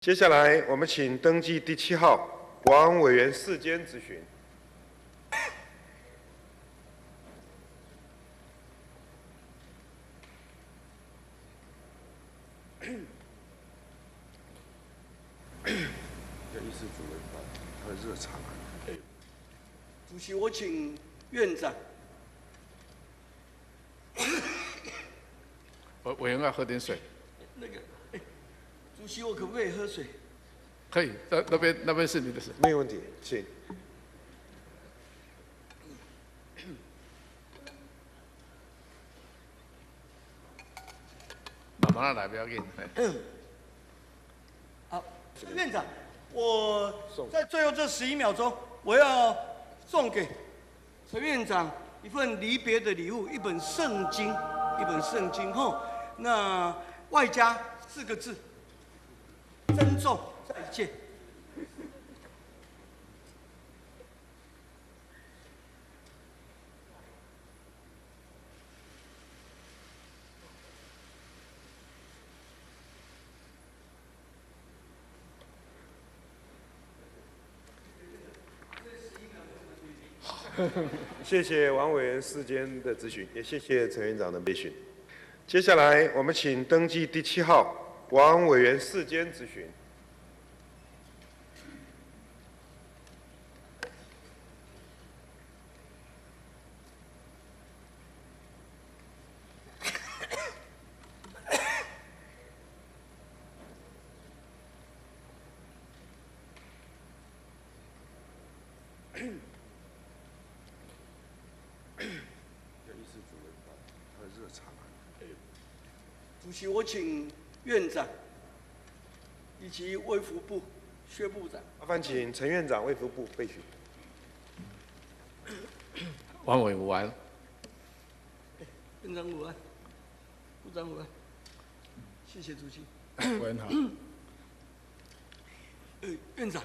接下来，我们请登记第7号王委员世坚质询。要议事主任把他的热茶来。主席，我请院长。委员要喝点水。那个，主席，我可不可以喝水？可以，那边是你的事。没有问题，请。慢慢来，不要紧。好，院长，我在最后这11秒钟，我要送给陈院长一份离别的礼物，一本圣经，后，那外加4个字：珍重，再见。谢谢王委员世坚的质询，也谢谢陈院长的备询。接下来，我们请登记第7号王委员世坚质询。要议事主任把他的热茶来。主席，我请院长以及卫福部薛部长。麻烦请陈院长、卫福部备询。王委午安。院长午安，部长午安，谢谢主席。委员好。院长，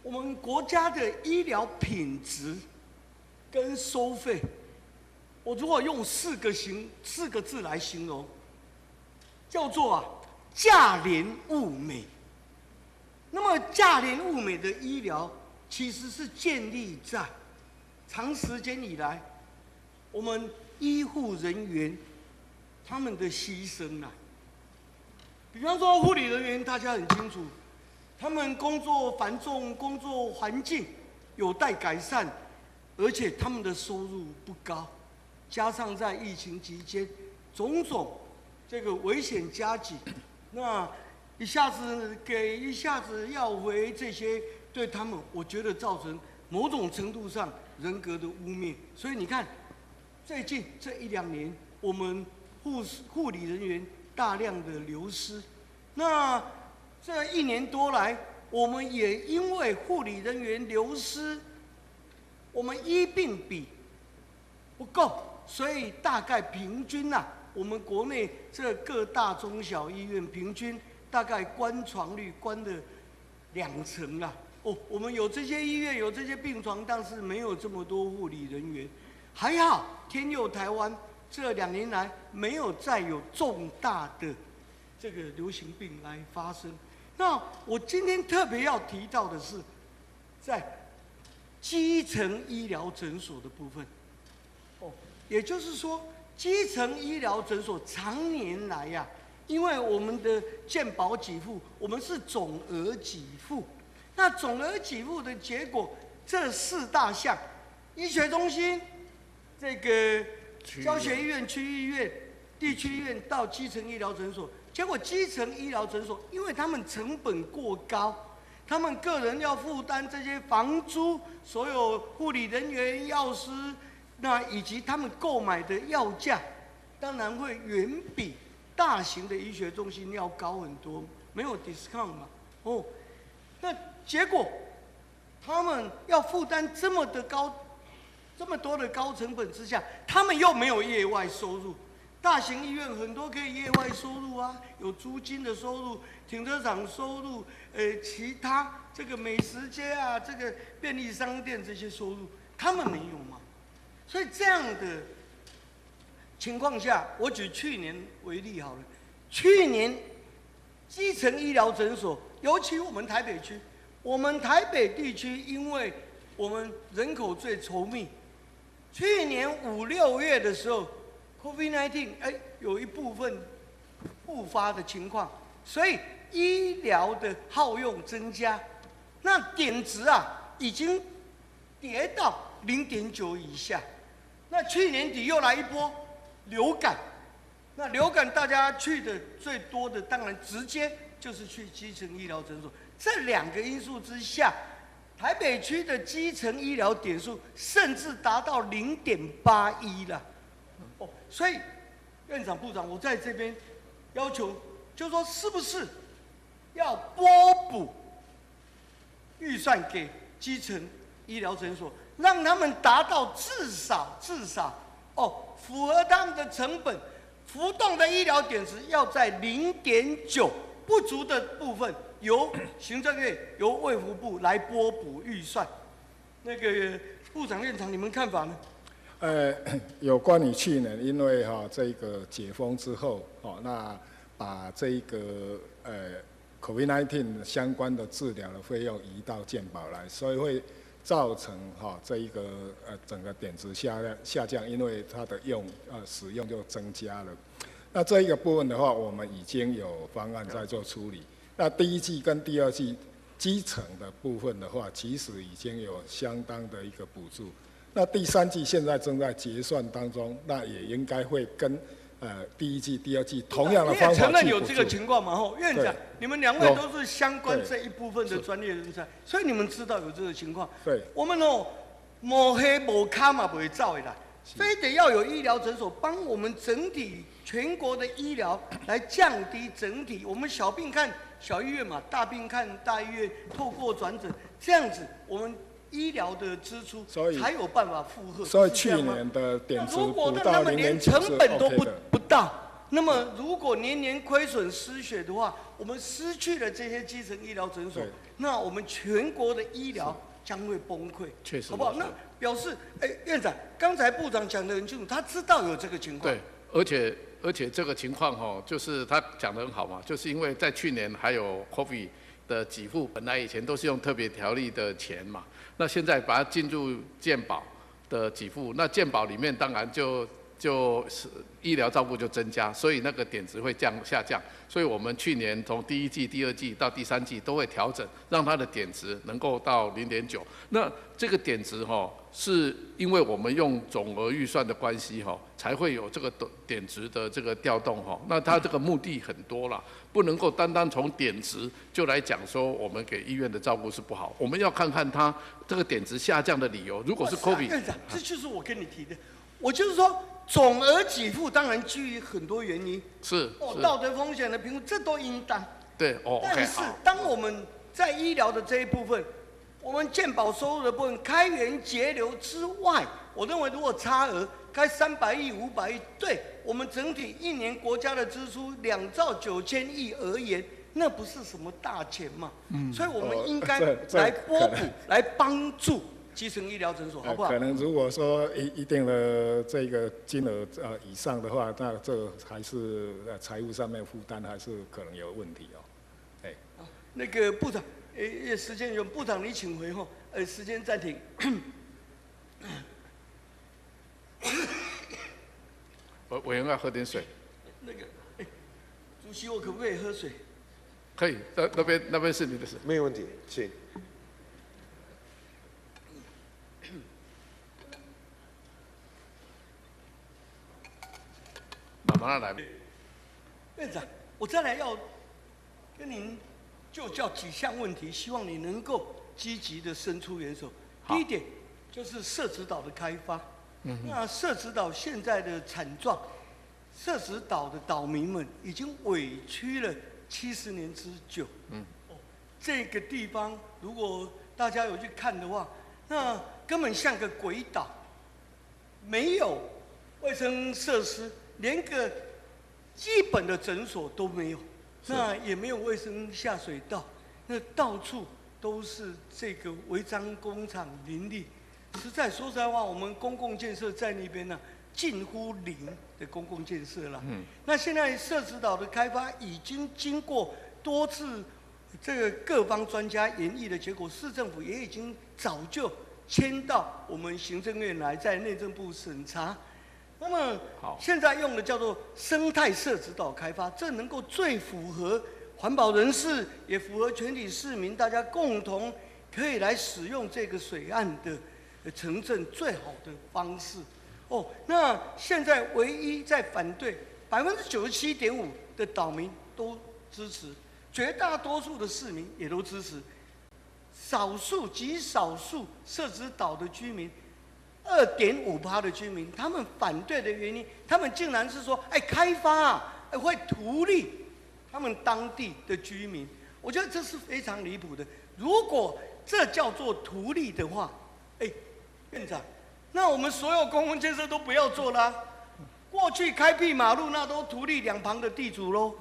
我们国家的医疗品质跟收费，我如果用4个字来形容，叫做价廉物美。那么价廉物美的医疗，其实是建立在长时间以来，我们医护人员他们的牺牲啊。比方说护理人员，大家很清楚，他们工作繁重，工作环境有待改善，而且他们的收入不高，加上在疫情期间种种这个危险加急，那一下子给，一下子要回，这些对他们，我觉得造成某种程度上人格的污蔑。所以你看，最近这1、2年，我们护理人员大量的流失。那这1年多来，我们也因为护理人员流失，我们医病比不够，所以大概平均我们国内这各大中小医院平均大概关床率关了2成啦。我们有这些医院有这些病床，但是没有这么多护理人员。还好天佑台湾这2年来没有再有重大的这个流行病来发生。那我今天特别要提到的是，在基层医疗诊所的部分。也就是说，基层医疗诊所常年来因为我们的健保给付，我们是总额给付。那总额给付的结果，这4大项：医学中心、这个教学医院、区医院、地区医院到基层医疗诊所，结果基层医疗诊所，因为他们成本过高，他们个人要负担这些房租，所有护理人员、药师，那以及他们购买的药价，当然会远比大型的医学中心要高很多，没有 discount 嘛。那结果他们要负担这么多的高成本之下，他们又没有业外收入。大型医院很多可以业外收入有租金的收入、停车场收入，其他这个美食街这个便利商店这些收入，他们没有嘛。所以这样的情况下，我举去年为例好了。去年基层医疗诊所，尤其我们台北区，我们台北地区，因为我们人口最稠密，去年5、6月的时候 ，COVID-19 有一部分复发的情况，所以医疗的耗用增加，那点值啊已经跌到0.9以下。那去年底又来一波流感，那流感大家去的最多的，当然直接就是去基层医疗诊所。这2个因素之下，台北区的基层医疗点数甚至达到0.81了。所以院长、部长，我在这边要求，就是说是不是要拨补预算给基层医疗诊所，让他们达到至少符合他们的成本，浮动的医疗点值要在0.9，不足的部分由行政院、由卫福部来拨补预算。那个部长、院长，你们看法呢？有关于去年因为这个解封之后，那把这个COVID-19 相关的治疗的费用移到健保来，所以会造成这一个整个点值下降，因为它的使用就增加了。那这一个部分的话，我们已经有方案在做处理。那第1季跟第2季基层的部分的话，其实已经有相当的一个补助。那第3季现在正在结算当中，那也应该会跟第1季、第2季同样的方法去补助。你也承认有这个情况嘛？院长，你们2位都是相关这一部分的专业人才，所以你们知道有这个情况。对，我们摸黑摸卡嘛不会照的啦，非得要有医疗诊所帮我们整体全国的医疗来降低整体。我们小病看小医院嘛，大病看大医院，透过转诊这样子，我们医疗的支出才有办法负荷。所以去年的点值补到他们连成本都不到，那么嗯如果年年亏损失血的话，我们失去了这些基层医疗诊所，那我们全国的医疗将会崩溃，确实，好不好？那表示，院长，刚才部长讲得很清楚，他知道有这个情况。对，而且这个情况就是他讲得很好嘛，就是因为在去年还有 COVID 的给付，本来以前都是用特别条例的钱嘛，那现在把它进入健保的给付，那健保里面当然就是医疗照顾就增加，所以那个点值会下降。所以我们去年从第1季、第2季到第3季都会调整，让它的点值能够到0.9。那这个点值是因为我们用总额预算的关系才会有这个点值的这个调动那它这个目的很多啦，不能够单单从点值就来讲说我们给医院的照顾是不好，我们要看看它这个点值下降的理由。如果是 COVID， 院长，这就是我跟你提的，我就是说。总额给付当然基于很多原因，道德风险的评估，这都应当。对但是当我们在医疗的这一部分，我们健保收入的部分开源节流之外，我认为如果差额开300亿、500亿，对我们整体1年国家的支出2兆9千亿而言，那不是什么大钱嘛。所以我们应该来拨补，来帮助。基层医疗诊所好不好？可能如果说一定的这个金额以上的话，那这还是财务上面负担还是可能有问题那个部长，时间有部长你请回时间暂停。委员要喝点水。那个，主席我可不可以喝水？可以，那边是你的事。没有问题，请。马上来。院长，我再来要跟您就叫几项问题，希望你能够积极的伸出援手。第一点就是社子岛的开发。那社子岛现在的惨状，社子岛的岛民们已经委屈了70年之久。这个地方如果大家有去看的话，那根本像个鬼岛，没有卫生设施。连个基本的诊所都没有，那也没有卫生下水道，那到处都是这个违章工厂林立。说实在话，我们公共建设在那边呢，近乎零的公共建设了。那现在社子岛的开发已经经过多次这个各方专家研议的结果，市政府也已经早就迁到我们行政院来，在内政部审查。那么现在用的叫做生态社子岛开发，这能够最符合环保人士，也符合全体市民大家共同可以来使用这个水岸的城镇最好的方式。那现在唯一在反对97.5%的岛民都支持，绝大多数的市民也都支持，极少数社子岛的居民2.5%的居民，他们反对的原因，他们竟然是说，开发会图利他们当地的居民。我觉得这是非常离谱的。如果这叫做图利的话，院长，那我们所有公共建设都不要做啦。过去开辟马路，那都图利两旁的地主喽。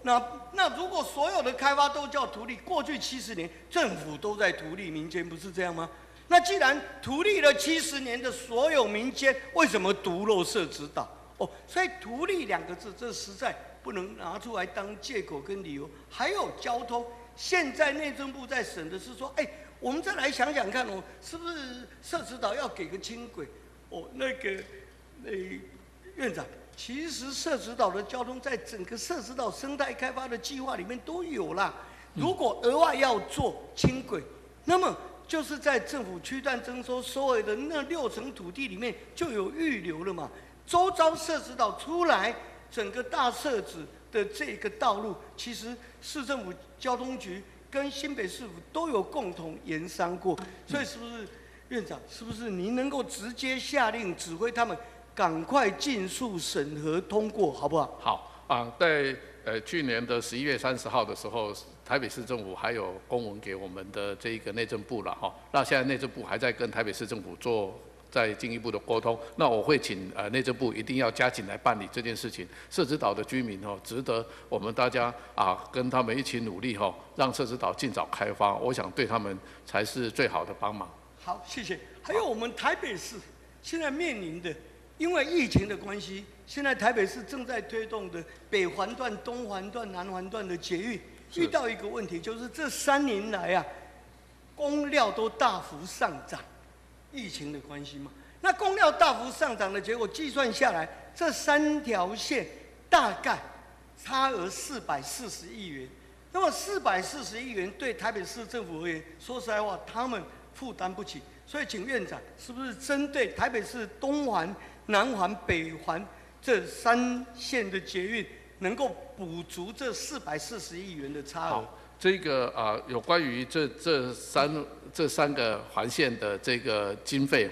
那如果所有的开发都叫图利，过去70年政府都在图利民间，不是这样吗？那既然图利了70年的所有民间，为什么独漏社子岛？所以图利2个字，这实在不能拿出来当借口跟理由。还有交通，现在内政部在审的是说，我们再来想想看是不是社子岛要给个轻轨？院长，其实社子岛的交通在整个社子岛生态开发的计划里面都有啦。如果额外要做轻轨，那么就是在政府区段征收收回的那6成土地里面就有预留了嘛。周遭社子岛出来，整个大社子的这个道路，其实市政府交通局跟新北市府都有共同研商过。所以是不是院长，是不是您能够直接下令指挥他们赶快尽速审核通过，好不好？好在去年的11月30号的时候，台北市政府还有公文给我们的这个内政部了哈。那现在内政部还在跟台北市政府做再进一步的沟通。那我会请内政部一定要加紧来办理这件事情。社子岛的居民值得我们大家跟他们一起努力让社子岛尽早开发。我想对他们才是最好的帮忙。好，谢谢。还有我们台北市现在面临的，因为疫情的关系，现在台北市正在推动的北环段、东环段、南环段的捷运，遇到一个问题，就是这3年来工料都大幅上涨，疫情的关系嘛。那工料大幅上涨的结果，计算下来，这3条线大概差额440亿元。那么440亿元对台北市政府而言，说实在话，他们负担不起。所以，请院长是不是针对台北市东环、南环、北环这3线的捷运，能够补足这440亿元的差额？这个有关于这三个环线的这个经费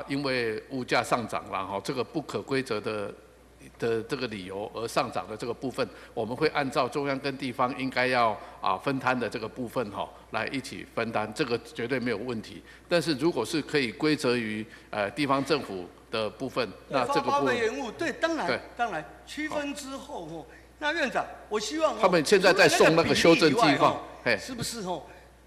因为物价上涨了这个不可规则的这个理由而上涨的这个部分，我们会按照中央跟地方应该要分摊的这个部分来一起分担，这个绝对没有问题。但是如果是可以归责于地方政府的部分，那这个部分延误，对，当然区分之后那院长，我希望他们现在在送那个修正计划，是不是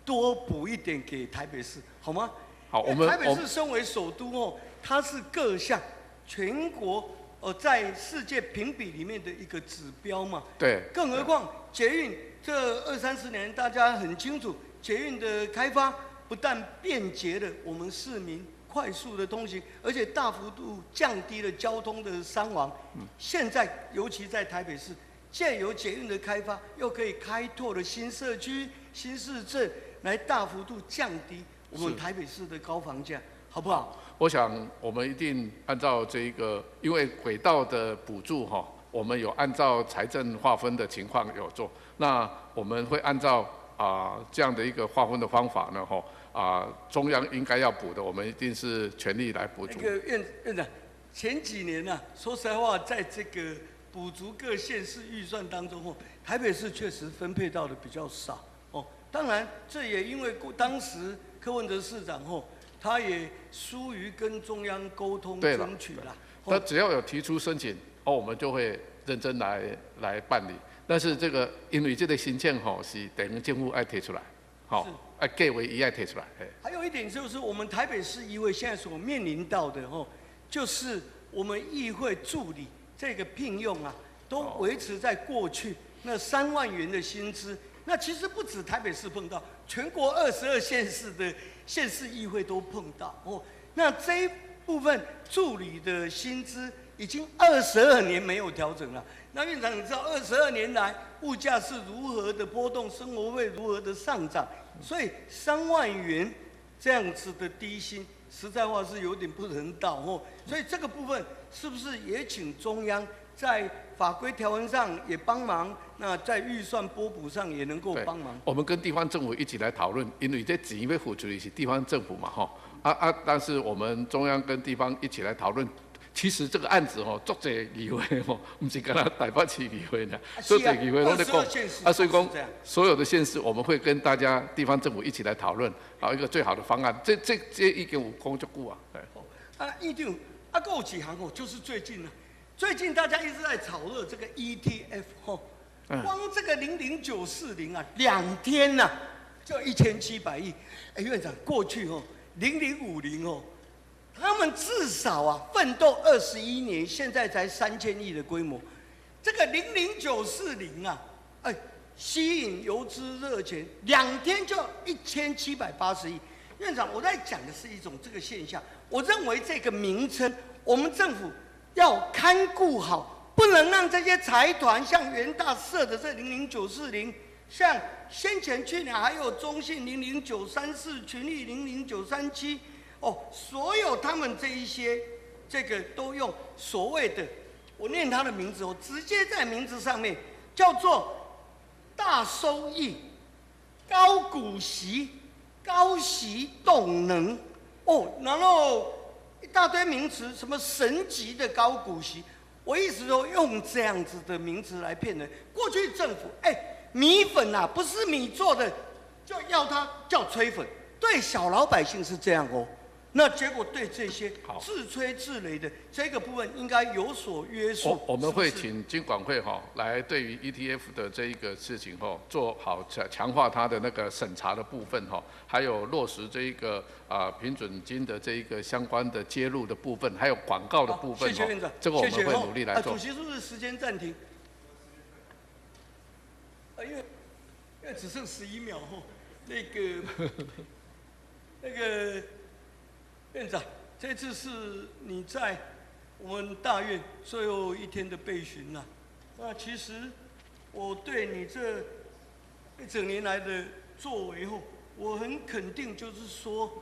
多补一点给台北市，好吗？好，台北市身为首都它是各项全国在世界评比里面的一个指标嘛。对。更何况捷运这20-30年，大家很清楚，捷运的开发不但便捷了我们市民快速的通行，而且大幅度降低了交通的伤亡。现在尤其在台北市，借由捷运的开发，又可以开拓了新社区、新市镇，来大幅度降低我们台北市的高房价，好不好？我想我们一定按照这个，因为轨道的补助我们有按照财政划分的情况有做，那我们会按照这样的一个划分的方法呢中央应该要补的，我们一定是全力来补足。院长，前几年说实在话，在这个补足各县市预算当中台北市确实分配到的比较少当然，这也因为当时柯文哲市长他也疏于跟中央沟通争取啦。他只要有提出申请我们就会认真来办理。但是这个因为这个新建是等于政府爱提出来，计划伊爱提出来。还有一点就是我们台北市议会现在所面临到的就是我们议会助理这个聘用都维持在过去那3万元的薪资，那其实不止台北市碰到，全国22县市的县市议会都碰到哦。那这一部分助理的薪资已经22年没有调整了。那院长，你知道22年来物价是如何的波动，生活费如何的上涨，所以3万元这样子的低薪，实在话是有点不人道哦。所以这个部分是不是也请中央在法规条文上也帮忙？那在预算拨补上也能够帮忙？我们跟地方政府一起来讨论，因为这钱要付出的是地方政府嘛，但是我们中央跟地方一起来讨论。其实这个案子足多议会不是跟他台北市议会呢，所有议会都在讲，所以讲所有的县市我们会跟大家地方政府一起来讨论，一个最好的方案。这已经有讲足久啊。院长，还有几行就是最近大家一直在炒热这个 ETF 光这个00940啊，2天呐就1700亿。院长，过去0050他们至少奋斗21年，现在才3000亿的规模。这个00940吸引游资热钱，2天就1780亿。院长，我在讲的是一种这个现象。我认为这个名称，我们政府要看顾好，不能让这些财团像元大设的这00940，像先前去年还有中信00934、群益00937。所有他们这一些，这个都用所谓的，我念他的名字直接在名字上面叫做大收益、高股息、高息动能然后一大堆名词，什么神级的高股息，我一直都用这样子的名词来骗人。过去政府米粉不是米做的，就要它叫吹粉，对小老百姓是这样那结果对这些自吹自擂的这个部分应该有所约束。我们会请金管会来对于 ETF 的这一个事情做好强化它的那个审查的部分还有落实这一个平准金的这一个相关的揭露的部分，还有广告的部分。谢谢院长，这个我们会努力来做。主席是不是时间暂停？因为只剩11秒那个。院长，这次是你在我们大院最后一天的备询了。那其实我对你这一整年来的作为我很肯定，就是说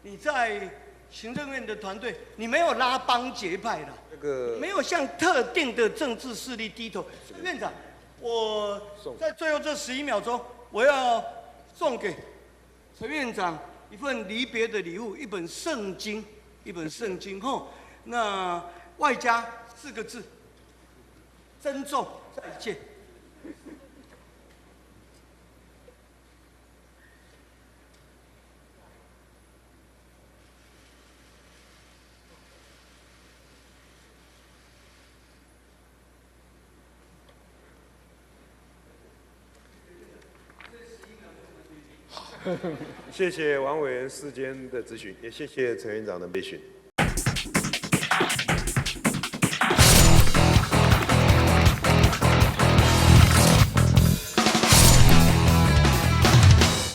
你在行政院的团队，你没有拉帮结派的，没有向特定的政治势力低头。院长，我在最后这11秒钟，我要送给陈院长一份离别的礼物，一本圣经那外加4个字：珍重，再见。谢谢王委员时间的咨询，也谢谢陈院长的备询。